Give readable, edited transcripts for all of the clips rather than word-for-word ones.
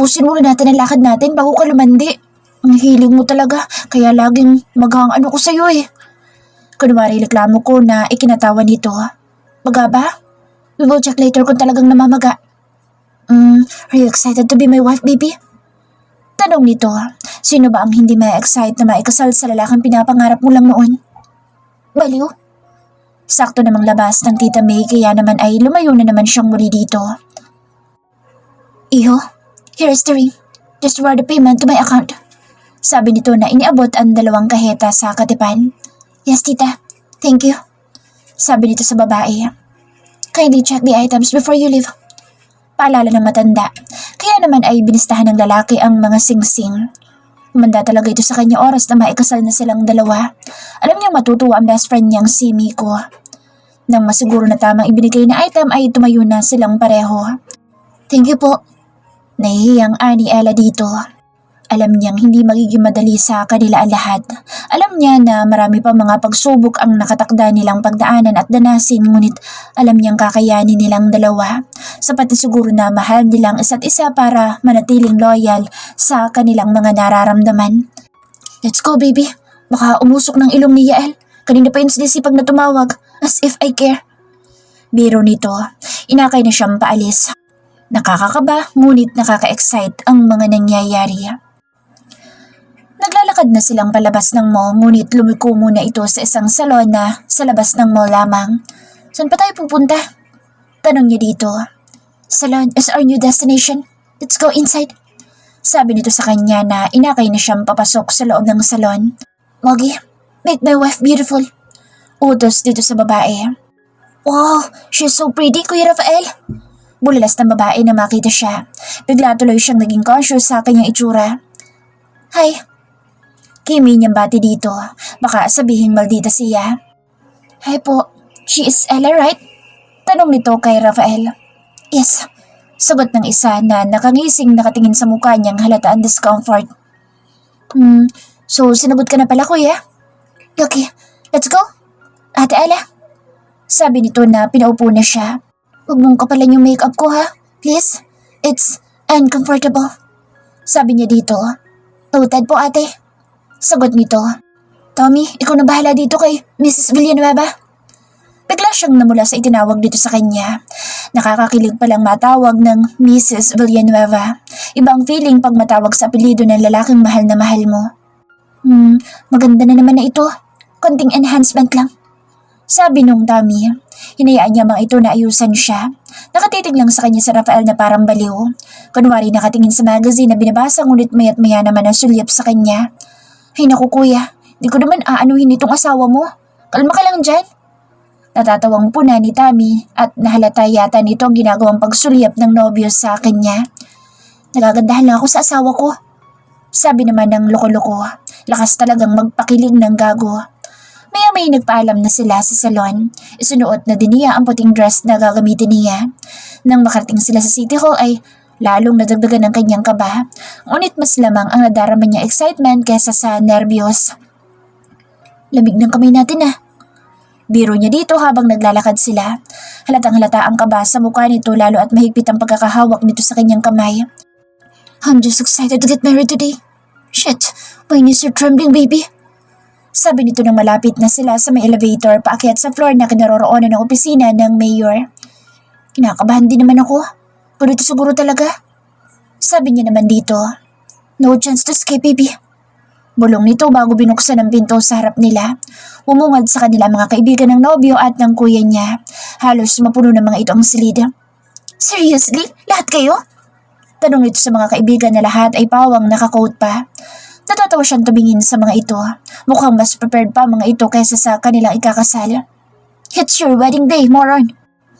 Tapusin muna natin ang lakad natin bago ka lumandi. Ang hiling mo talaga, kaya laging maghang ano ko sa'yo eh. Kunwari reklamo ko na ikinatawa nito. Maga ba? We will check later kung talagang namamaga. Are you excited to be my wife, baby? Tanong nito, sino ba ang hindi ma-excite na maikasal sa lalaking pinapangarap mo lang noon? Baliw. Sakto namang labas ng Tita May kaya naman ay lumayo na naman siyang muli dito. Iho, here is the ring. Just wire the payment to my account. Sabi nito na iniabot ang 2 kaheta sa katipan. Yes, tita. Thank you. Sabi nito sa babae. Kindly check the items before you leave. Paalala ng matanda. Kaya naman ay binistahan ng lalaki ang mga singsing. Umanda talaga ito sa kanya oras na maikasal na silang dalawa. Alam niyang matutuwa ang best friend niyang si Miko. Nang masiguro na tamang ibinigay na item ay tumayo na silang pareho. Thank you po. Nahihiyang ani Ella dito. Alam niyang hindi magiging madali sa kanila ang lahat. Alam niya na marami pa mga pagsubok ang nakatakda nilang pagdaanan at danasin, ngunit alam niyang kakayanin nilang dalawa. Sapat na siguro na mahal nilang isa't isa para manatiling loyal sa kanilang mga nararamdaman. Let's go, baby. Baka umusok ng ilong ni Yael. Kanina pa yun sinisipag na tumawag, as if I care. Biro nito, inakay na siyang paalis. Nakakakaba, ngunit nakaka-excite ang mga nangyayari. Naglalakad na silang palabas ng mall, ngunit lumiko muna ito sa isang salon na sa labas ng mall lamang. Saan pa tayo pupunta? Tanong niya dito. Salon is our new destination. Let's go inside. Sabi nito sa kanya na inakay na siyang papasok sa loob ng salon. Moggy, make my wife beautiful. Utos dito sa babae. Wow, she's so pretty, Kuya Rafael. Bulalas ng babae na makita siya. Bigla tuloy siyang naging conscious sa kanyang itsura. Hi. Kimi niyang bati dito. Baka sabihin maldita siya. Hi po, she is Ella, right? Tanong nito kay Rafael. Yes. Sagot ng isa na nakangising nakatingin sa mukha niyang halata ang discomfort. So sinagot ka na pala, kuya? Okay, let's go. Ate Ella. Sabi nito na pinaupo na siya. Huwag mong kapalan yung makeup ko ha, please. It's uncomfortable. Sabi niya dito. Noted po ate. Sagot nito. Tommy, ikaw na bahala dito kay Mrs. Villanueva. Bigla siyang namula sa itinawag dito sa kanya. Nakakakilig palang matawag ng Mrs. Villanueva. Ibang feeling pag matawag sa apelyido ng lalaking mahal na mahal mo. Maganda na naman na ito. Konting enhancement lang. Sabi nung Tommy. Hinayaan niya mga ito na ayusan siya. Nakatitig lang sa kanya si Rafael na parang baliw. Kunwari nakatingin sa magazine na binabasa ngunit maya't maya naman ang sulyap sa kanya. Ay naku kuya, di ko naman aanuhin itong asawa mo. Kalma ka lang dyan. Natatawang puna ni Tommy at nahalata yata nito ang ginagawang pagsulyap ng nobyo sa kanya. Nagagandahan lang ako sa asawa ko. Sabi naman ng loko-loko, lakas talagang magpakilig ng gago. Maya-may nagpaalam na sila sa salon. Isunuot na din niya ang puting dress na gagamitin niya. Nang makarating sila sa City Hall ay lalong nadagdagan ng kanyang kaba, ngunit mas lamang ang nadarama niya excitement kaysa sa nervyos. Lamig ng kamay natin ah. Biro niya dito habang naglalakad sila. Halatang halata ang kaba sa mukha nito lalo at mahigpit ang pagkakahawak nito sa kanyang kamay. I'm just excited to get married today. Shit, my knees are trembling, baby. Sabi nito nang malapit na sila sa may elevator paakyat sa floor na kinaroroonan ng opisina ng mayor. Kinakabahan din naman ako. Pero ito siguro talaga. Sabi niya naman dito. No chance to escape, baby. Bulong nito bago binuksan ang pinto sa harap nila. Umungad sa kanila mga kaibigan ng nobyo at ng kuya niya. Halos mapuno ng mga ito ang silid. Seriously? Lahat kayo? Tanong nito sa mga kaibigan na lahat ay pawang nakakoat pa. Natatawa siyang tumingin sa mga ito. Mukhang mas prepared pa mga ito kaysa sa kanilang ikakasal. It's your wedding day, moron.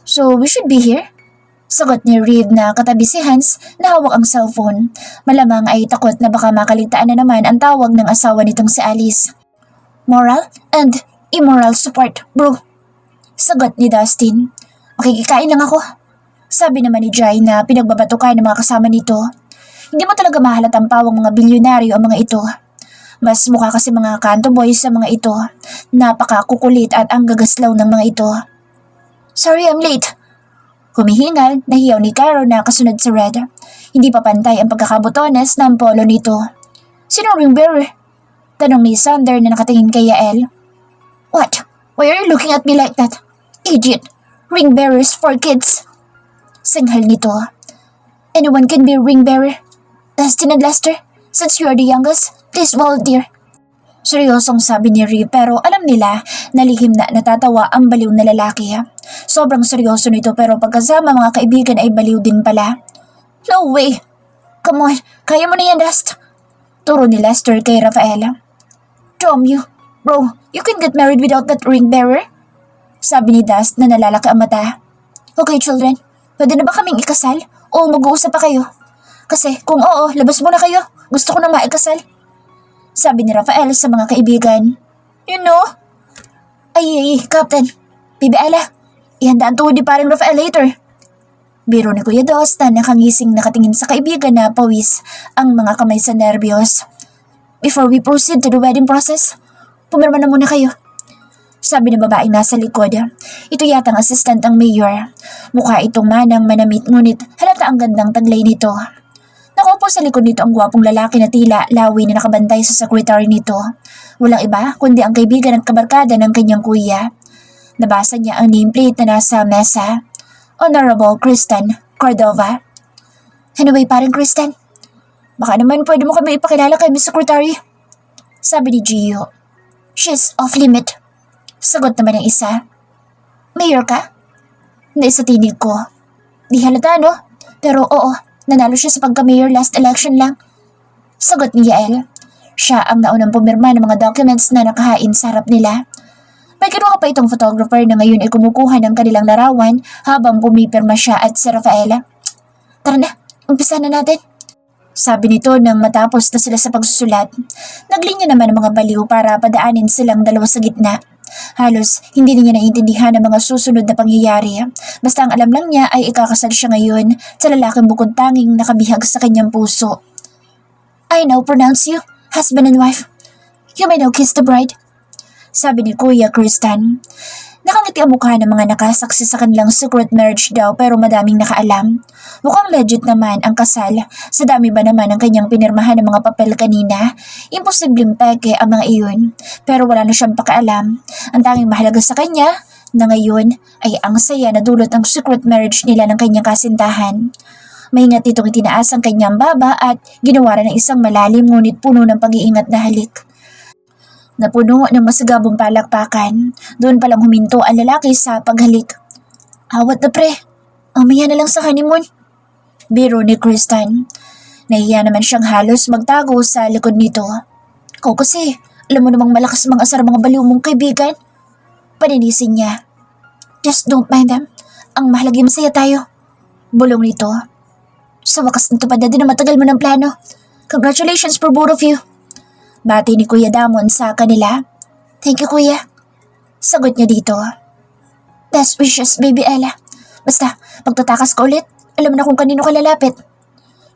So we should be here? Sagot ni Reed na katabi si Hans na hawak ang cellphone. Malamang ay takot na baka makaligtaan na naman ang tawag ng asawa nitong si Alice. Moral and immoral support, bro. Sagot ni Dustin. Makikikain lang ako. Sabi naman ni Jai na pinagbabatukan ng mga kasama nito. Hindi mo talaga mahalatang pawang mga bilyonaryo ang mga ito. Mas mukha kasi mga kanto boys sa mga ito. Napakakukulit at ang gagaslaw ng mga ito. Sorry, I'm late. Humihingal, nahiyaw ni Cairo na kasunod sa Red. Hindi pa pantay ang pagkakabotones ng polo nito. Sinong ring bearer? Tanong ni Sander na nakatingin kay Yael. What? Why are you looking at me like that? Idiot! Ring bearers for kids! Singhal nito. Anyone can be a ring bearer. Dustin and Lester, since you are the youngest, please volunteer. Seryosong sabi ni Ree pero alam nila na lihim na natatawa ang baliw na lalaki. Sobrang seryoso nito pero pagkasama mga kaibigan ay baliw din pala. No way! Come on, kaya mo na yan, Dust. Turo ni Lester kay Rafaela. Damn you, bro, you can get married without that ring bearer? Sabi ni Dust na nalalaki ang mata. Okay children, pwede na ba kaming ikasal? O mag-uusap pa kayo? Kasi kung oo, labas muna kayo. Gusto ko na maikasal. Sabi ni Rafael sa mga kaibigan. You know? Ay, Captain. Bibi Ella, ihanda ang tuhod ni parang Rafael later. Biro ni Kuya Dos na nakangising nakatingin sa kaibigan na pawis ang mga kamay sa nerbiyos. Before we proceed to the wedding process, pumirma na muna kayo. Sabi ng babaeng nasa likod. Ito yatang assistant ang mayor. Mukha itong manang manamit ngunit halata ang gandang taglay nito. Nakaupo sa likod nito ang gwapong lalaki na tila lawi na nakabantay sa secretary nito. Walang iba kundi ang kaibigan at kabarkada ng kanyang kuya. Nabasa niya ang nameplate na nasa mesa. Honorable Kristen Cordova. Anyway, parang Kristen, baka naman pwede mo kami ipakilala kay Miss Secretary. Sabi ni Gio. She's off limit. Sagot naman ng isa. Mayor ka? Hindi sa tinig ko. Di halata no? Pero oo, nanalo siya sa pagka-mayor last election lang. Sagot ni Yael. Siya ang naunang pumirma ng mga documents na nakahain sa harap nila. May kinuha pa itong photographer na ngayon ay kumukuha ng kanilang larawan habang pumipirma siya at si Rafaela. Tara na, umpisa na natin. Sabi nito nang matapos na sila sa pagsusulat. Naglinya naman ang mga baliw para padaanin silang dalawa sa gitna. Halos hindi niya naiintindihan ang mga susunod na pangyayari. Basta ang alam lang niya ay ikakasal siya ngayon sa lalaking bukod tanging nakabihag sa kanyang puso. I now pronounce you husband and wife. You may now kiss the bride. Sabi ni Kuya Kristen. Nakangiti ang mukha ng mga nakasaksi sa kanilang secret marriage daw pero madaming nakaalam. Mukhang legit naman ang kasal. Sa dami ba naman ang kanyang pinirmahan ng mga papel kanina? Imposibleng peke ang mga iyon. Pero wala na siyang pakialam. Ang tanging mahalaga sa kanya na ngayon ay ang saya na dulot ng secret marriage nila ng kanyang kasintahan. Maingat itong itinaas ang kanyang baba at ginawaran ng isang malalim ngunit puno ng pag-iingat na halik. Napuno ng masigabong palakpakan. Doon palang huminto ang lalaki sa paghalik. Awat na pre, mamaya na lang sa honeymoon. Biro ni Kristen. Nahiya naman siyang halos magtago sa likod nito. Ikaw kasi, alam mo namang malakas mga asar mga baliw mong kaibigan. Paninisin niya. Just don't mind them. Ang mahalaga masaya tayo. Bulong nito. Sa wakas natupad na din na matagal mo ng plano. Congratulations for both of you. Bati ni Kuya Damon sa kanila. Thank you, Kuya. Sagot niya dito. Best wishes, Baby Ella. Basta, pagtatakas ka ulit, alam na kung kanino ka lalapit.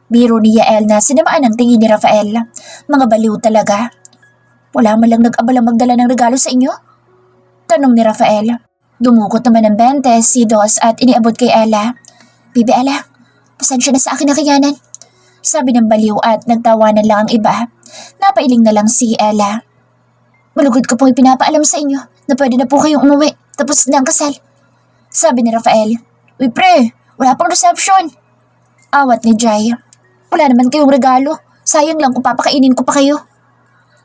Biro ni Yael na sinamaan ang tingin ni Rafael. Mga baliw talaga. Wala man lang nag-abala magdala ng regalo sa inyo? Tanong ni Rafael. Dumukot naman ng 20 si Dos at iniabot kay Ella. Baby Ella, pasensya na sa akin na kayanan. Sabi ng baliw at nagtawanan lang ang iba. Napailing na lang si Ella. Malugod ko pong ipinapaalam sa inyo na pwede na po kayong umuwi tapos na ang kasal. Sabi ni Rafael. Uy pre, wala pang reception. Awat ni Jai. Wala naman kayong regalo. Sayang lang kung papakainin ko pa kayo.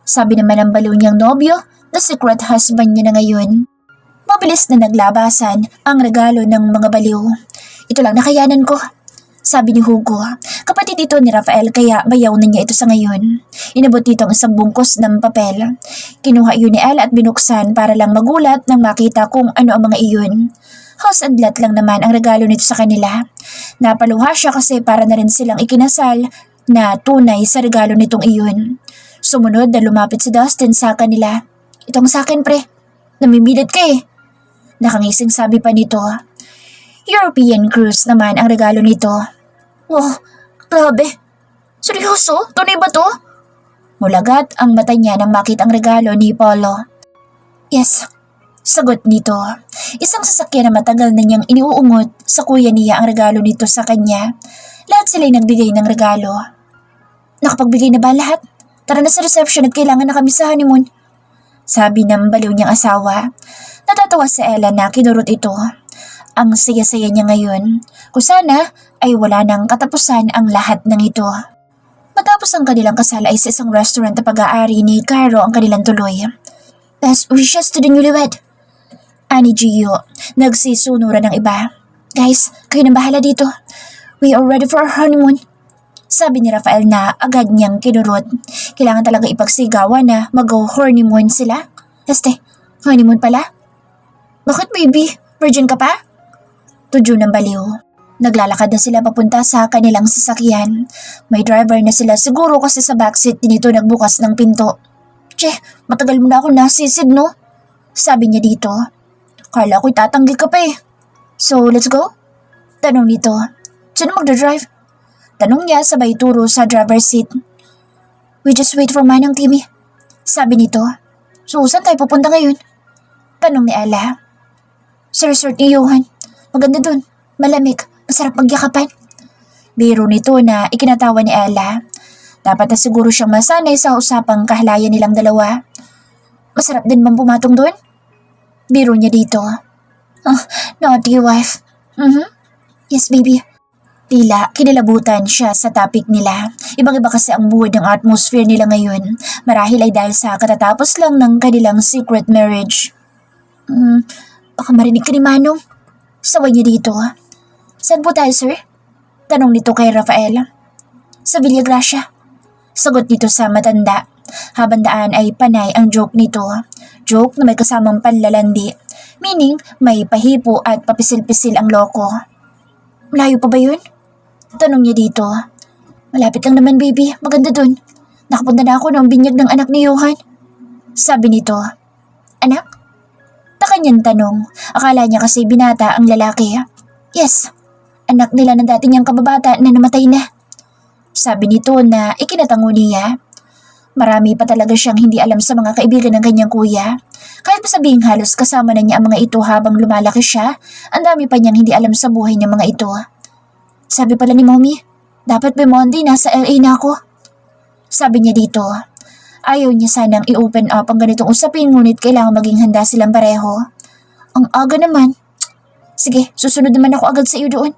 Sabi naman ng baliw niyang nobyo na secret husband niya na ngayon. Mabilis na naglabasan ang regalo ng mga baliw. Ito lang nakayanan ko. Sabi ni Hugo, kapatid ito ni Rafael kaya bayaw na niya ito sa ngayon. Inabot dito ang isang bungkos ng papel. Kinuha yun ni Ella at binuksan para lang magulat nang makita kung ano ang mga iyon. House and lot lang naman ang regalo nito sa kanila. Napaluha siya kasi para na rin silang ikinasal na tunay sa regalo nitong iyon. Sumunod na lumapit si Dustin sa kanila. Itong sa akin pre, namimilit ka eh. Nakangising sabi pa nito. European cruise naman ang regalo nito. Wow, grabe. Seryoso? Tunay ba to? Mulagat ang mata niya nang makita ang regalo ni Polo. Yes, sagot nito. Isang sasakyan na matagal na niyang iniuungot sa kuya niya ang regalo nito sa kanya. Lahat sila'y nagbigay ng regalo. Nakapagbigay na ba lahat? Tara na sa reception at kailangan na kami sa honeymoon. Sabi ng baliw niyang asawa. Natatawa si Ella na kinurot ito. Ang saya-saya niya ngayon. Kung sana ay wala nang katapusan ang lahat ng ito. Matapos ang kanilang kasal ay sa isang restaurant na pag-aari ni Caro ang kanilang tuloy. Best wishes to the newlywed. Ani Gio, nagsisunuran ng iba. Guys, kayo nang bahala dito. We are ready for our honeymoon. Sabi ni Rafael na agad niyang kinurot. Kailangan talaga ipagsigawan na mag-honeymoon sila. Este, honeymoon pala? Bakit baby? Virgin ka pa? Tudyo ng baliw. Naglalakad na sila papunta sa kanilang sasakyan. May driver na sila siguro kasi sa backseat din ito nagbukas ng pinto. Che, matagal mo na ako nasisid no? Sabi niya dito. Kala ko'y tatanggi ka pa eh. So, let's go? Tanong nito. Sino magdadrive? Tanong niya sabay turo sa driver's seat. We just wait for Manang Timmy. Sabi nito. So, saan tayo pupunta ngayon? Tanong ni Ella. Sa resort ni Johan. Maganda dun. Malamig. Masarap magyakapan. Biro nito na ikinatawa ni Ella. Dapat na siguro siyang masanay sa usapang kahalayan nilang dalawa. Masarap din bang pumatong doon? Biro niya dito. Oh, naughty wife. Yes, baby. Tila kinilabutan siya sa topic nila. Ibang-iba kasi ang mood ng atmosphere nila ngayon. Marahil ay dahil sa katatapos lang ng kanilang secret marriage. Baka marinig ka ni Manong. Saway niya dito. Saan po tayo, sir? Tanong nito kay Rafael. Sa Villagracia. Sagot nito sa matanda. Habang daan ay panay ang joke nito. Joke na may kasamang panlalandi. Meaning, may pahipo at papisil-pisil ang loko. Malayo pa ba yun? Tanong niya dito. Malapit lang naman, baby. Maganda dun. Nakapunta na ako ng binyag ng anak ni Johan. Sabi nito. Anak? Taka niyang tanong. Akala niya kasi binata ang lalaki. Yes. Anak nila ng dati niyang kababata na namatay na. Sabi nito na ikinatango niya. Marami pa talaga siyang hindi alam sa mga kaibigan ng kanyang kuya. Kahit pa sabihing halos kasama na niya ang mga ito habang lumalaki siya, ang dami pa niyang hindi alam sa buhay ng mga ito. Sabi pala ni Mommy, dapat by Monday nasa LA na ako. Sabi niya dito. Ayaw niya sanang i-open up ang ganitong usapin ngunit kailangan maging handa silang pareho. Ang aga naman. Sige, susunod naman ako agad sa iyo doon.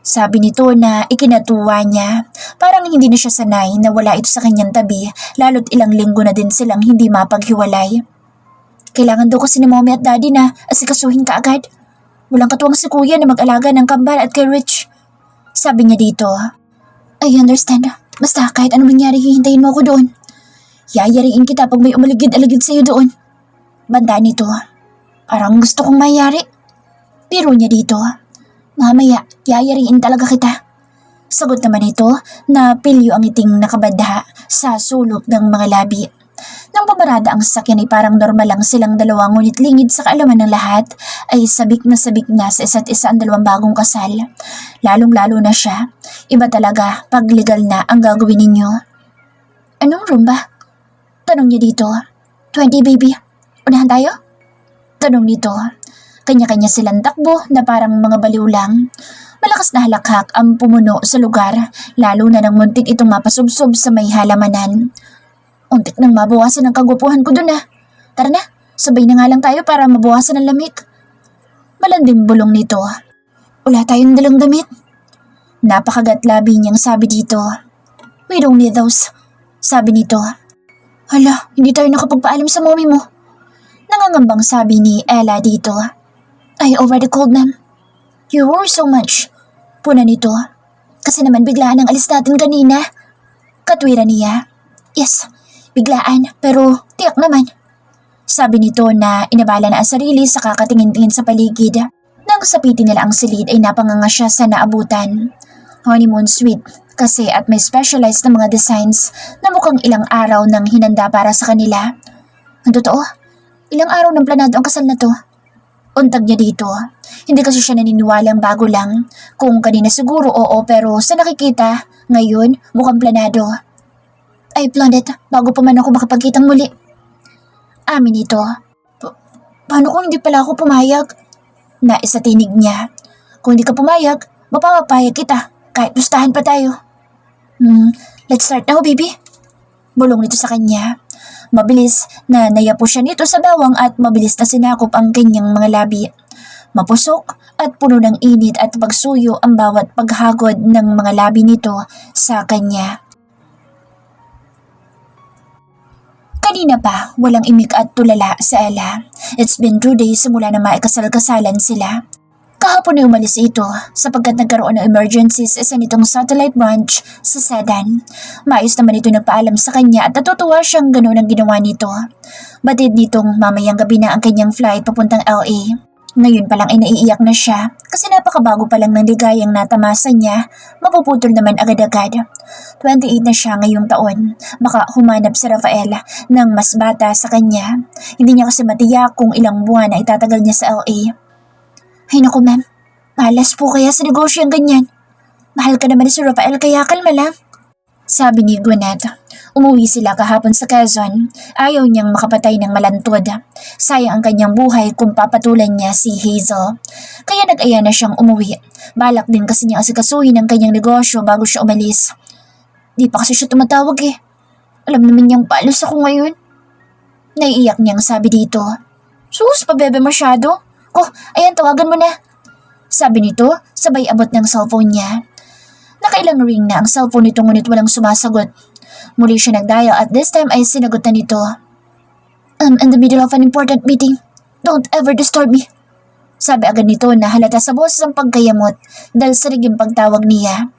Sabi nito na ikinatuwa niya. Parang hindi na siya sanay na wala ito sa kanyang tabi lalo't ilang linggo na din silang hindi mapaghiwalay. Kailangan daw kasi ni Mommy at Daddy na asikasuhin ka agad. Walang katuwang si Kuya na mag-alaga ng kambal at kay Rich. Sabi niya dito. I understand. Basta kahit anong mangyari hihintayin mo ako doon. Yayariin kita pag may umaligid-aligid sa iyo doon. Banda nito. Parang gusto kong mayari. Pero niya dito. Mamaya, yayariin talaga kita. Sagot naman ito na pilyo ang iting nakabadha sa sulok ng mga labi. Nang pumarada ang sasakyan ay parang normal lang silang dalawa ngunit lingid sa kaalaman ng lahat ay sabik na sa isa't isa ang dalawang bagong kasal. Lalong-lalo na siya. Iba talaga pag legal na ang gagawin ninyo. Anong room ba? Tanong niya dito. 20 baby. Unahan tayo? Tanong nito. Kanya-kanya silang takbo na parang mga baliw lang. Malakas na halakhak ang pumuno sa lugar, lalo na nang muntik itong mapasubsob sa may halamanan. Untik nang mabawasan ang kagwapuhan ko dun ah. Tara na, sabay na nga lang tayo para mabawasan ang lamig. Malanding bulong nito. Wala tayong dalang damit. Napakagat labi niyang sabi dito. We don't need those. Sabi nito. Hala, hindi tayo nakapagpaalam sa mommy mo. Nangangambang sabi ni Ella dito. I already called them. You worry so much. Puna nito. Kasi naman biglaan ang alis natin kanina. Katwiran niya. Yes, biglaan pero tiyak naman. Sabi nito na inabala na ang sarili sa kakatingin-tingin sa paligid. Nang sapitin nila ang silid ay napanganga siya sa naabutan. Honeymoon suite kasi at may specialized na mga designs na mukhang ilang araw nang hinanda para sa kanila. Ang totoo, ilang araw ng planado ang kasal na to. Untag niya dito. Hindi kasi siya naniniwalang bago lang. Kung kanina siguro oo pero sa nakikita, ngayon mukhang planado. I planned it bago pa man ako makapagkitang muli. Amin ito. Paano kung hindi pala ako pumayag? Naisatinig niya. Kung hindi ka pumayag, mapapapayag kita kahit pustahan pa tayo. Let's start now, baby. Bulong nito sa kanya. Mabilis na nayapo siya nito sa bawang at mabilis na sinakop ang kanyang mga labi. Mapusok at puno ng init at pagsuyo ang bawat paghagod ng mga labi nito sa kanya. Kanina pa, walang imik at tulala sa Ella. It's been 2 days simula na maikasal-kasalan sila. Kahapon ay umalis ito sapagkat nagkaroon ng emergency sa isa nitong satellite branch sa Sedan. Maayos naman ito nagpaalam sa kanya at natutuwa siyang gano'n ang ginawa nito. Batid nitong mamayang gabi na ang kanyang flight papuntang LA. Ngayon pa lang ay naiiyak na siya kasi napakabago pa lang ng ligayang natamasa niya, mapuputol naman agad-agad. 28 na siya ngayong taon. Baka humanap si Rafael ng mas bata sa kanya. Hindi niya kasi matiyak kung ilang buwan na itatagal niya sa LA. Ay naku ma'am, malas po kaya sa negosyo ang ganyan. Mahal ka naman ni si Rafael kaya kalma lang. Sabi ni Gwyneth. Umuwi sila kahapon sa Quezon. Ayaw niyang makapatay ng malantod. Sayang ang kanyang buhay kung papatulan niya si Hazel. Kaya nag-aya na siyang umuwi. Balak din kasi niyang asikasuhin ang kanyang negosyo bago siya umalis. Di pa kasi siya tumatawag eh. Alam naman niyang palos ako ngayon. Naiiyak niyang sabi dito. Sus, pabebe masyado. Oh, ayan tawagan mo na. Sabi nito, sabay abot ng cellphone niya. Nakailang ring na ang cellphone nito ngunit walang sumasagot. Muli siya nagdial at this time ay sinagot na nito. I'm in the middle of an important meeting. Don't ever disturb me. Sabi agad nito na halata sa boses ang pagkayamot dahil sa riging pagtawag niya.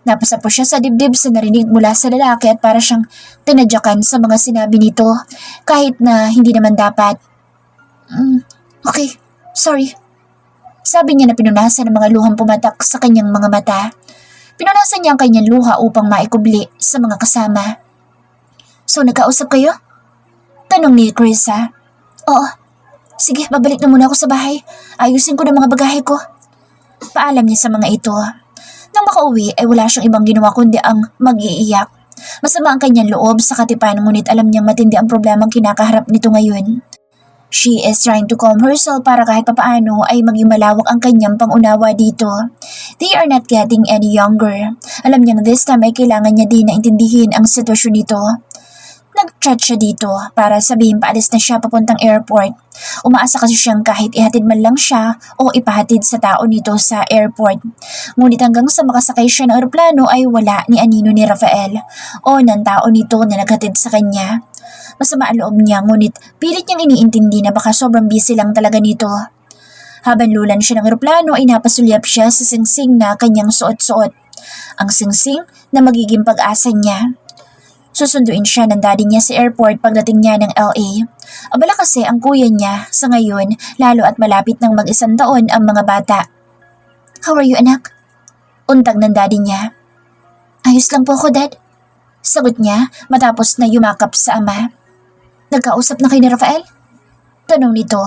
Napasapo siya sa dibdib sa narinig mula sa lalaki at para siyang tinadyakan sa mga sinabi nito kahit na hindi naman dapat. Okay, sorry. Sabi niya na pinunasan ng mga luhang pumatak sa kanyang mga mata. Pinunasan niya ang kanyang luha upang maikubli sa mga kasama. So nagkausap kayo? Tanong ni Krisa. Oo. Sige, babalik na muna ako sa bahay. Ayusin ko ng mga bagahe ko. Paalam niya sa mga ito. Nang makauwi ay wala siyang ibang ginawa kundi ang mag-iiyak. Masama ang kanyang loob sa katipan ngunit alam niyang matindi ang problemang kinakaharap nito ngayon. She is trying to calm herself para kahit papaano ay maging malawak ang kanyang pangunawa dito. They are not getting any younger. Alam niyang this time ay kailangan niya din na intindihin ang sitwasyon nito. Nag-chat siya dito para sabihin paalis na siya papuntang airport. Umaasa kasi siyang kahit ihatid man lang siya o ipahatid sa tao nito sa airport. Ngunit hanggang sa makasakay siya ng aeroplano ay wala ni anino ni Rafael o ng tao nito na naghatid sa kanya. Masama ang loob niya ngunit pilit niyang iniintindi na baka sobrang busy lang talaga nito. Habang lulan siya ng eroplano ay napasulyap siya sa singsing na kanyang suot-suot. Ang singsing na magiging pag-asa niya. Susunduin siya ng daddy niya sa airport pagdating niya ng LA. Abala kasi ang kuya niya sa ngayon lalo at malapit ng mag-1 taon ang mga bata. How are you anak? Untag ng daddy niya. Ayos lang po ako dad. Sagot niya matapos na yumakap sa ama. Nagkausap na kayo ni Rafael? Tanong nito.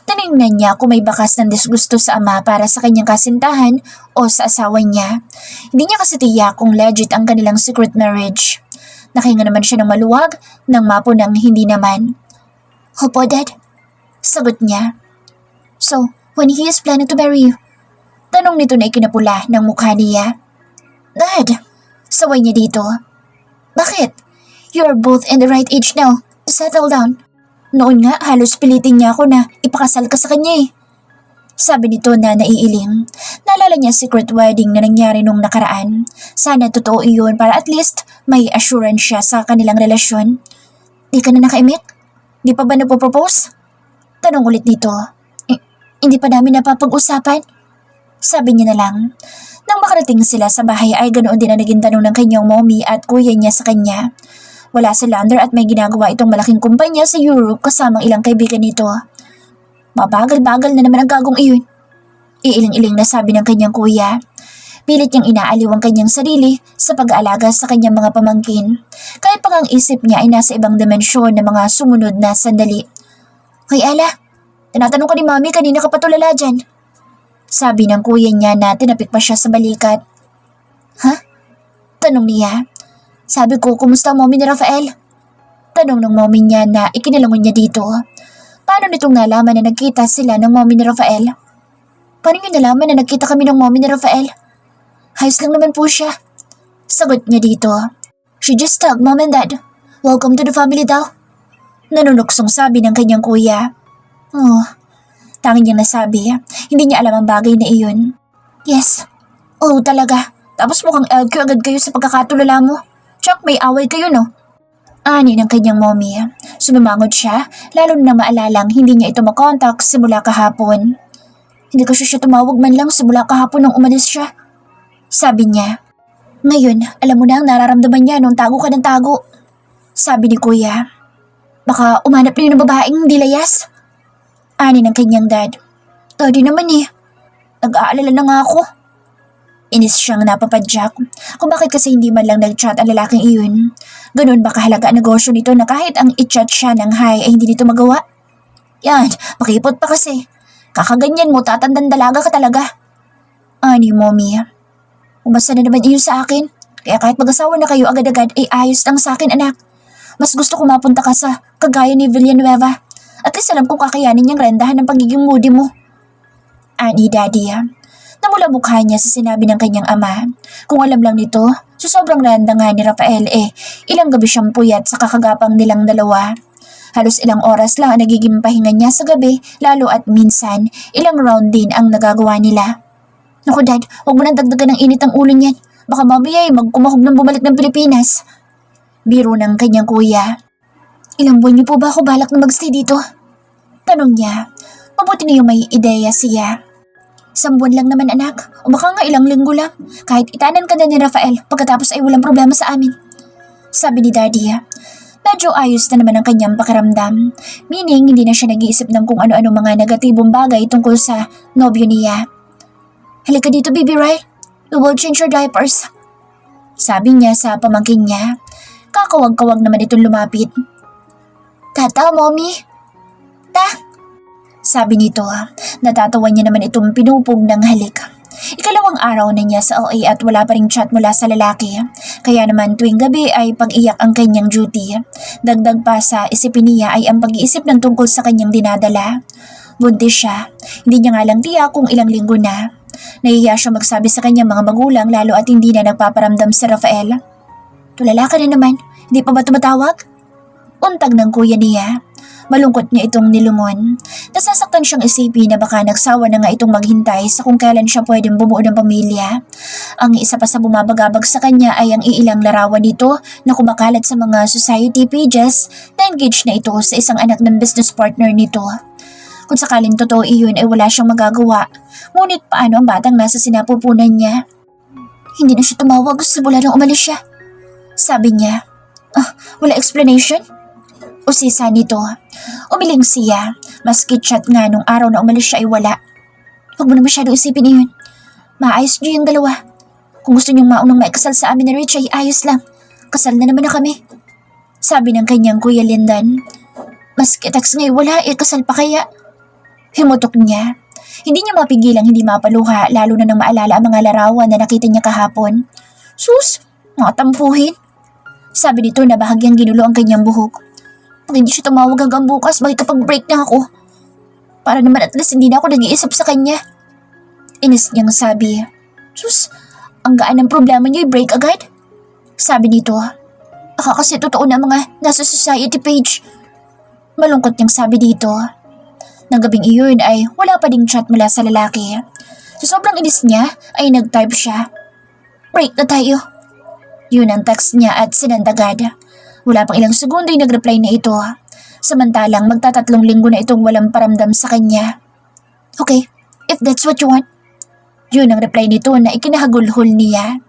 Tinignan niya kung may bakas ng disgusto sa ama para sa kanyang kasintahan o sa asawa niya. Hindi niya kasi tiyak kung legit ang kanilang secret marriage. Nakahinga naman siya ng maluwag nang mapunang hindi naman. Opo, Dad. Sagot niya. So, when he is planning to marry you? Tanong nito na ikinapula ng mukha niya. Dad, saway niya dito. Bakit? You're both in the right age now. Settle down. Noon nga halos pilitin niya ako na ipakasal ka sa kanya eh. Sabi nito na naiiling. Naalala niya secret wedding na nangyari nung nakaraan. Sana totoo iyon para at least may assurance siya sa kanilang relasyon. Di ka na nakaimik? Di pa ba nagpo-propose? Tanong ulit nito. Hindi pa namin napapag-usapan? Sabi niya na lang. Nang makarating sila sa bahay ay ganoon din ang naging tanong ng kanyang mommy at kuya niya sa kanya. Wala si Lander at may ginagawa itong malaking kumpanya sa Europe kasamang ilang kaibigan nito. Mabagal-bagal na naman ang gagong iyon. Iiling-iling na sabi ng kanyang kuya. Pilit niyang inaaliw ang kanyang sarili sa pag-aalaga sa kanyang mga pamangkin. Kahit pang ang isip niya ay nasa ibang dimensyon ng mga sumunod na sandali. Hoy Ella, tinatanong ko ni Mami kanina ka pa tulala dyan. Sabi ng kuya niya na tinapik pa siya sa balikat. Ha? Tanong niya. Sabi ko, kumusta ang mommy ni Rafael? Tanong ng mommy niya na ikinilangon niya dito. Paano nitong nalaman na nagkita sila ng mommy ni Rafael? Paano niyo nalaman na nagkita kami ng mommy ni Rafael? Ayos lang naman po siya. Sagot niya dito. She just hugged mom and dad. Welcome to the family daw. Nanunuksong sabi ng kanyang kuya. Oh, tanging niyang nasabi. Hindi niya alam ang bagay na iyon. Yes. Oh, talaga. Tapos mukhang LQ agad kayo sa pagkakatulala mo. Chuck, may away kayo no? Ani ng kanyang mommy. Sumamangod siya, lalo na maalalang hindi niya ito makontak simula kahapon. Hindi ko siya tumawag man lang simula kahapon nung umalis siya. Sabi niya. Ngayon, alam mo na ang nararamdaman niya nung tago ka ng tago. Sabi ni kuya. Baka umanap na yun ng babaeng hindi layas. Ani ng kanyang dad. Daddy naman eh. Nag-aalala na nga ako. Inis siyang napapadyak kung bakit kasi hindi man lang nag-chat ang lalaking iyon. Ganun ba kahalaga ang negosyo nito na kahit ang i-chat siya ng hi ay hindi nito magawa? Yan, pakipot pa kasi. Kakaganyan mo, tatandang dalaga ka talaga. Ani mommy. Umasa na naman iyon sa akin. Kaya kahit mag-asawa na kayo agad-agad ay ayos lang sa akin anak. Mas gusto ko mapunta ka sa kagaya ni Villanueva. At least alam kong kakayanin niyang rendahan ng pagiging moody mo. Ani daddy. Namula mukha niya sa sinabi ng kanyang ama. Kung alam lang nito, sa sobrang randa nga ni Rafael ilang gabi siyang puyat sa kakagapang nilang dalawa. Halos ilang oras lang ang nagiging pahinga niya sa gabi, lalo at minsan, ilang round din ang nagagawa nila. Naku dad, huwag mo nang dagdagan ng init ang ulo niyan. Baka mamaya magkumahog nang bumalik ng Pilipinas. Biro ng kanyang kuya. Ilang buwan niyo po ba ako balak na magstay dito? Tanong niya. Mabuti na yung may ideya siya. 1 buwan lang naman anak, o baka nga ilang linggo lang. Kahit itanan ka na ni Rafael, pagkatapos ay walang problema sa amin. Sabi ni daddy. Medyo ayos na naman ang kanyang pakiramdam. Meaning, hindi na siya nag-iisip ng kung ano-ano mga negatibong bagay tungkol sa nobyo niya. Halika dito baby Ray, we will change your diapers. Sabi niya sa pamangkin niya. Kakawag-kawag naman itong lumapit. Tata, mommy. Ta. Sabi nito, natatawa niya naman itong pinupog ng halik. Ikalawang araw na niya sa OA at wala pa ring chat mula sa lalaki. Kaya naman tuwing gabi ay pag-iyak ang kanyang duty. Dagdag pa sa isipin niya ay ang pag-iisip ng tungkol sa kanyang dinadala. Buntis siya. Hindi niya nga lang tiyak kung ilang linggo na. Nahihiya siya magsabi sa kanyang mga magulang lalo at hindi na nagpaparamdam si Rafael. Tulala ka na naman, hindi pa ba tumatawag? Untag ng kuya niya. Malungkot niya itong nilungon. Nasasaktan siyang isipin na baka nagsawa na nga itong maghintay sa kung kailan siya pwedeng bumuo ng pamilya. Ang isa pa sa bumabagabag sa kanya ay ang iilang larawan nito na kumakalat sa mga society pages na engaged na ito sa isang anak ng business partner nito. Kung sakaling totoo iyon ay wala siyang magagawa. Ngunit paano ang batang nasa sinapupunan niya? Hindi na siya tumawag simula nang umalis siya. Sabi niya. Wala explanation? Usisa nito. Umiling siya. Maski chat nga nung araw na umalis siya ay wala. Huwag mo na masyadong isipin iyon. Maayos niyo yung dalawa. Kung gusto niyong maunang maikasal sa amin ni Rich ay ayos lang. Kasal na naman na kami. Sabi ng kanyang kuya Lindan. Maski text nga'y wala kasal pa kaya? Himutok niya. Hindi niya mapigilang hindi mapaluha lalo na nang maalala ang mga larawan na nakita niya kahapon. Sus, mga tampuhin. Sabi nito na bahagyang ginulo ang kanyang buhok. Pag hindi siya tumawag hanggang bukas, makikapag-break na ako. Para naman at least hindi na ako nag-iisip sa kanya. Inis niyang sabi. Sus, ang gaan ng problema niyo i-break agad? Sabi nito. Aka kasi totoo na mga nasa society page. Malungkot niyang sabi dito. Nang gabing iyon ay wala pa ding chat mula sa lalaki. Sa sobrang inis niya ay nag-type siya. Break na tayo. Yun ang text niya at sinandagad. Wala pang ilang segundo ay nag-reply na ito. Samantalang magta3 linggo na itong walang paramdam sa kanya. Okay, if that's what you want. Yun ang reply nito na ikinahagulhol niya.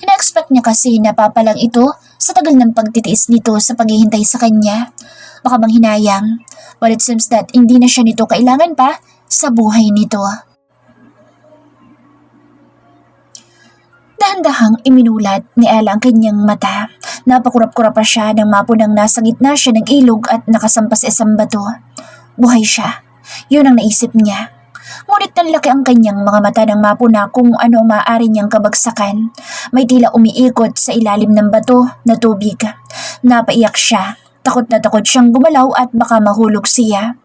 Ina-expect niya kasi napapalang ito sa tagal ng pagtitiis nito sa paghihintay sa kanya. Baka manghinayang. But it seems that hindi na siya nito kailangan pa sa buhay nito. Dahan-dahang iminulat ni Ella ang kanyang mata. Napakurap-kurap pa siya nang mapunang nasa gitna siya ng ilog at nakasampas sa isang bato. Buhay siya. Yun ang naisip niya. Ngunit nanlaki ang kanyang mga mata nang mapuna kung ano ang maaari niyang kabagsakan. May tila umiikot sa ilalim ng bato na tubig. Napaiyak siya. Takot na takot siyang gumalaw at baka mahulog siya.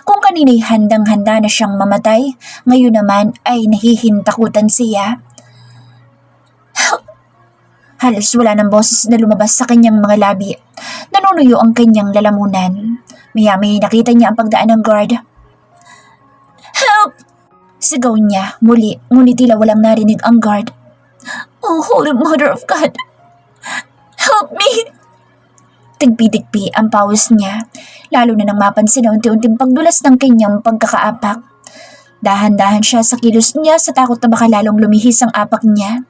Kung kanina'y handang-handa na siyang mamatay, ngayon naman ay nahihintakutan siya. Halos wala ng boses na lumabas sa kanyang mga labi. Nanunuyo ang kanyang lalamunan. Maya-may nakita niya ang pagdaan ng guard. "Help!" Sigaw niya muli, ngunit tila walang narinig ang guard. "Oh, Holy Mother of God! Help me!" Tigpi-tigpi ang pawis niya, lalo na nang mapansin na unti-unting pagdulas ng kanyang pagkakaapak. Dahan-dahan siya sa kilos niya sa takot na baka lalong lumihis ang apak niya.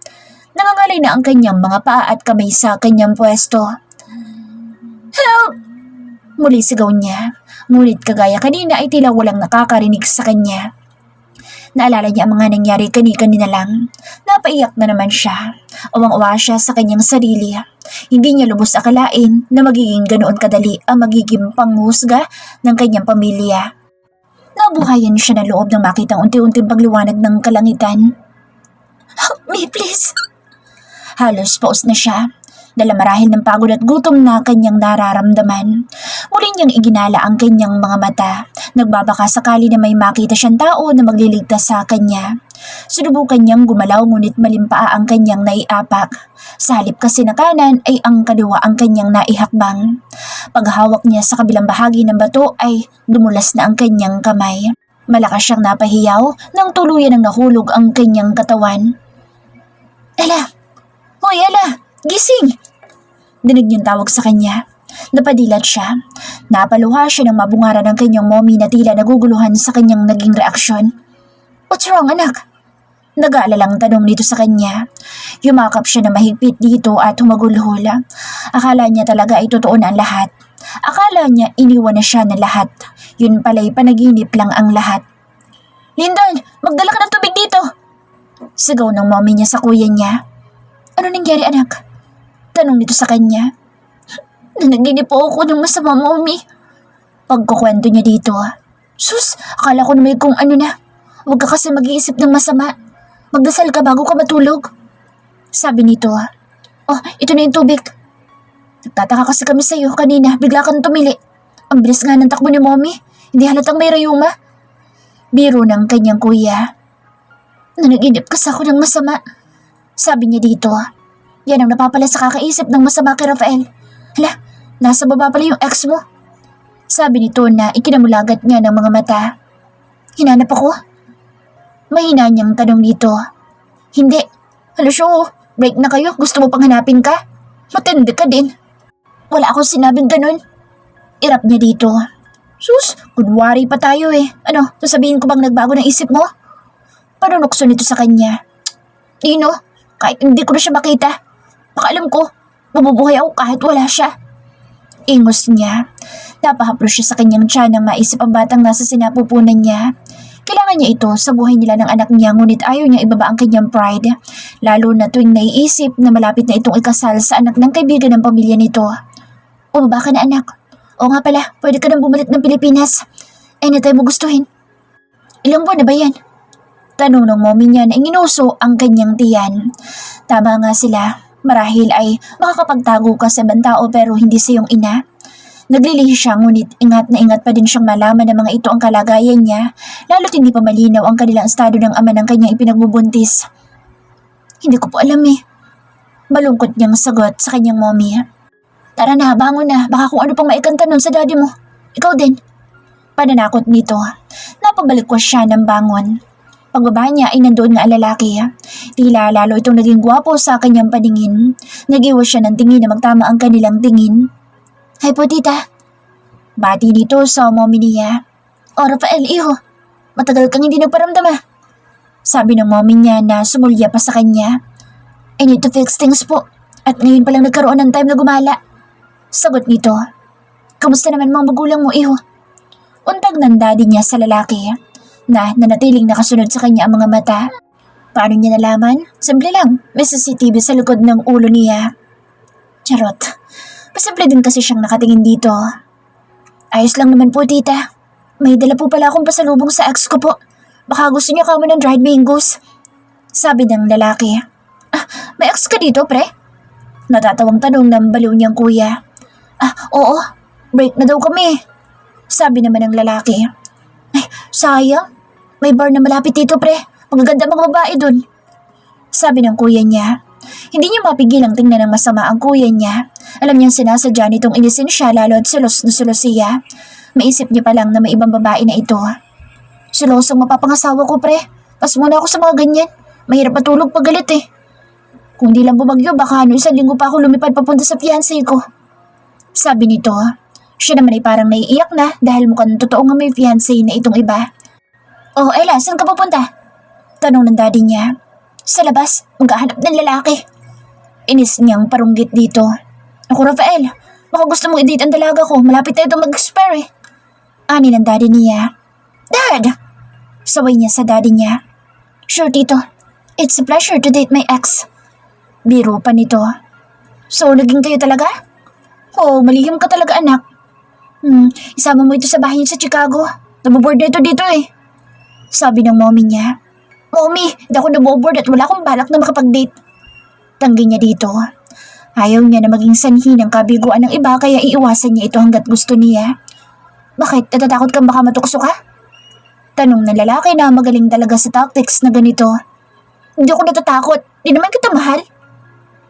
Nangangalay na ang kanyang mga paa at kamay sa kanyang pwesto. "Help!" Muli sigaw niya, ngunit kagaya kanina ay tila walang nakakarinig sa kanya. Naalala niya ang mga nangyari kani-kanina lang. Napaiyak na naman siya. Uwang-uwa siya sa kanyang sarili. Hindi niya lubos akalain na magiging ganoon kadali ang magiging panghusga ng kanyang pamilya. Nabuhayan siya ng loob nang makitang unti-unting pagliwanag ng kalangitan. "Help me, please!" Halos paus na siya. Dala marahil ng pagod at gutom na kanyang nararamdaman. Muli niyang iginala ang kanyang mga mata. Nagbabaka sakali na may makita siyang tao na magliligtas sa kanya. Sinubukan niyang gumalaw ngunit malimpaa ang kanyang naiapak. Sa halip kasi na kanan ay ang kaliwa ang kanyang naihakbang. Paghawak niya sa kabilang bahagi ng bato ay dumulas na ang kanyang kamay. Malakas siyang napahiyaw nang tuluyan ang nahulog ang kanyang katawan. "Ella! Hoy, Ella! Gising!" Dinig niyang tawag sa kanya. Napadilat siya. Napaluha siya ng mabungaran ng kanyang mommy na tila naguguluhan sa kanyang naging reaksyon. "What's wrong, anak?" Nag-aalalang tanong nito sa kanya. Yumakap siya na mahigpit dito at humagulhol. Akala niya talaga ay totoo na ang lahat. Akala niya iniwan na siya ng lahat. Yun pala'y panaginip lang ang lahat. "Lyndon, magdala ka ng tubig dito!" Sigaw ng mommy niya sa kuya niya. "Ano nangyari, anak?" Tanong nito sa kanya. "Nanaginip po ako ng masama, mommy." Pagkukwento niya dito. "Sus, akala ko na may kung ano na. Huwag ka kasi mag-iisip ng masama. Magdasal ka bago ka matulog." Sabi nito. "Oh, ito na yung tubig." "Nagtataka kasi kami sa'yo kanina, bigla kang tumili. Ang bilis nga ng takbo ni mommy, hindi halatang may rayuma." Biro ng kanyang kuya. "Nanaginip kasi ako ng masama." Sabi niya dito. Yan ang napapala sa kakaisip ng masama kay Rafael. "Hala, nasa baba pala yung ex mo." Sabi nito na ikinamulagat niya ng mga mata. "Hinanap ako?" Mahina niyang tanong dito. "Hindi. Hala siyo, break na kayo, gusto mo pang hanapin ka? Matindi ka din." "Wala akong sinabing ganun." Irap niya dito. "Sus, kunwari pa tayo eh. Ano, sasabihin ko bang nagbago ng isip mo?" Panunokso nito sa kanya. "Dino, kahit hindi ko na siya makita, baka alam ko, mabubuhay ako kahit wala siya." Ingos niya. Napahaplos siya sa kanyang tiyan nang maisip ang batang nasa sinapupunan niya. Kailangan niya ito sa buhay nila ng anak niya, ngunit ayaw niya ibaba ang kanyang pride. Lalo na tuwing naiisip na malapit na itong ikasal sa anak ng kaibigan ng pamilya nito. "Bumaba ka na, anak. O nga pala, pwede ka nang bumalik ng Pilipinas. Anytime mo gustuhin." "Ilang buwan na ba yan?" Tanong ng mommy niya na inginuso ang kanyang tiyan. Tama nga sila. Marahil ay makakapagtago ka sa ibang tao pero hindi sa iyong ina. Naglilihi siya ngunit ingat na ingat pa din siyang malaman na mga ito ang kalagayan niya, lalo't hindi pa malinaw ang kanilang estado ng ama ng kanyang ipinagbubuntis. "Hindi ko po alam eh." Malungkot niyang sagot sa kanyang mommy. "Tara na, bangon na, baka kung ano pang maikanta nun sa daddy mo. Ikaw din." Pananakot nito. Napabalik ko siya ng bangon. Pagbaba niya ay nandoon nga ang lalaki. Tila lalo itong naging gwapo sa kanyang paningin. Nag-iwas siya ng tingin na magtama ang kanilang tingin. "Hi po, tita." Bati dito sa mommy niya. "O Rafael, iho, matagal kang hindi nagparamdam ah." Sabi ng mommy niya na sumulya pa sa kanya. "I need to fix things po. At ngayon palang nagkaroon ng time na gumala." Sagot nito. "Kamusta naman mga magulang mo, iho?" Untag ng daddy niya sa lalaki na nanatiling nakasunod sa kanya ang mga mata. Paano niya nalaman? Simple lang, may CCTV sa likod ng ulo niya. Charot. Pasimple din kasi siyang nakatingin dito. "Ayos lang naman po, tita. May dala po pala akong pasalubong sa ex ko po. Baka gusto niyo kamo ng dried mangoes." Sabi ng lalaki. "Ah, may ex ka dito, pre?" Natatawang tanong ng baliw niyang kuya. "Ah, oo. Break na daw kami." Sabi naman ng lalaki. "Ay, sayang. May bar na malapit dito, pre. Magaganda mga babae dun." Sabi ng kuya niya. Hindi niya mapigilang tingnan ng masama ang kuya niya. Alam niyang sinasadya nitong inisin siya lalo at sulos na sulos siya. Maisip niya pa lang na may ibang babae na ito. Sulosong mapapangasawa ko, pre. Pas muna ako sa mga ganyan. Mahirap matulog pag galit eh. Kung di lang bumagyo, baka 1 linggo pa ako lumipad papunta sa fiancé ko. Sabi nito. Siya naman ay parang naiiyak na dahil mukhang totoo nga may fiancé na itong iba. Oh, Ella, saan ka pupunta? Tanong ng daddy niya. Sa labas, maghahanap ng lalaki. Inis niyang parunggit dito. Ako, Rafael, baka gusto mong i-date ang dalaga ko. Malapit na itong mag-expire eh. Ani ng daddy niya. Dad! Saway niya sa daddy niya. Sure, tito. It's a pleasure to date my ex. Biro pa nito. So, naging kayo talaga? Oo, malihim ka talaga, anak. Isama mo ito sa bahay niya sa Chicago. Naboboard na ito dito eh. Sabi ng mommy niya. Mommy, hindi ako naboboard at wala akong balak na makapag-date. Tanggi niya dito. Ayaw niya na maging sanhi ng kabiguan ng iba kaya iiwasan niya ito hanggat gusto niya. Bakit? Natatakot kang baka matukso ka? Tanong ng lalaki na magaling talaga sa tactics na ganito. Hindi ako natatakot. Di naman kita mahal.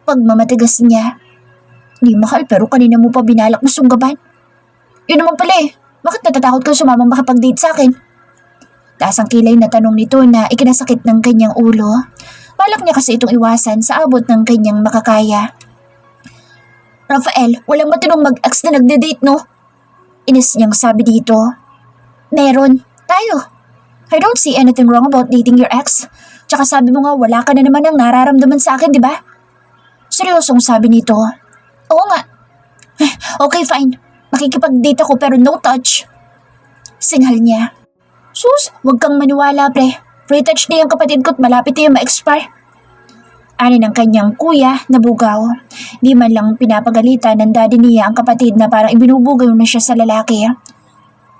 Pagmamatigas niya. Di mahal pero kanina mo pa binalak na sunggaban. Yun naman pala eh. Bakit natatakot kang sumamang makapag-date sa akin? Taas ang kilay na tanong nito na ikinasakit ng kanyang ulo. Balak niya kasi itong iwasan sa abot ng kanyang makakaya. Rafael, walang matinong mag-ex na nagde-date, no? Inis niyang sabi dito. Meron. Tayo. I don't see anything wrong about dating your ex. Tsaka sabi mo nga wala ka na naman ang nararamdaman sa akin, di ba? Seryosong sabi nito. Oo nga. Okay, fine. Makikipag-date ako pero no touch. Singhal niya. Sus, huwag kang maniwala, pre. Free touch na yung kapatid ko't malapit na yung ma-expire. Ani ng kanyang kuya na bugaw. Di man lang pinapagalitan ng daddy niya ang kapatid na parang ibinubugaw na siya sa lalaki.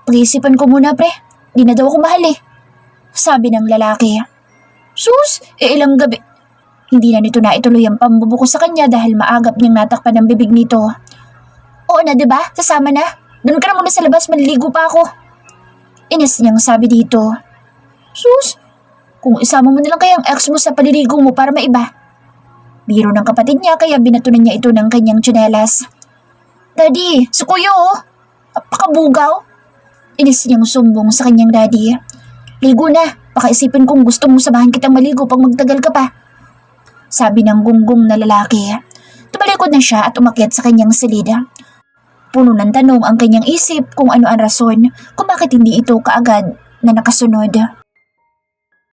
Pag-iisipan ko muna, pre. Di na daw ako mahal eh. Sabi ng lalaki. Sus, ilang gabi. Hindi na nito na ituloy ang pambubuko sa kanya dahil maagap niyang natakpan ang bibig nito. Oo na, diba? Sasama na. Doon ka na muna sa labas, maliligo pa ako. Inis niyang sabi dito. Sus, kung isama mo na lang kaya ang ex mo sa paliligo mo para maiba. Biro ng kapatid niya kaya binatunan niya ito ng kanyang tsinelas. Daddy, si kuya oh. Apakabugaw. Inis niyang sumbong sa kanyang daddy. Ligo na, baka isipin kung gusto mong samahan kitang maligo pag magtagal ka pa. Sabi ng gunggong na lalaki. Tumalikod na siya at umakyat sa kanyang silid. Puno ng tanong ang kanyang isip kung ano ang rason kung bakit hindi ito kaagad na nakasunod.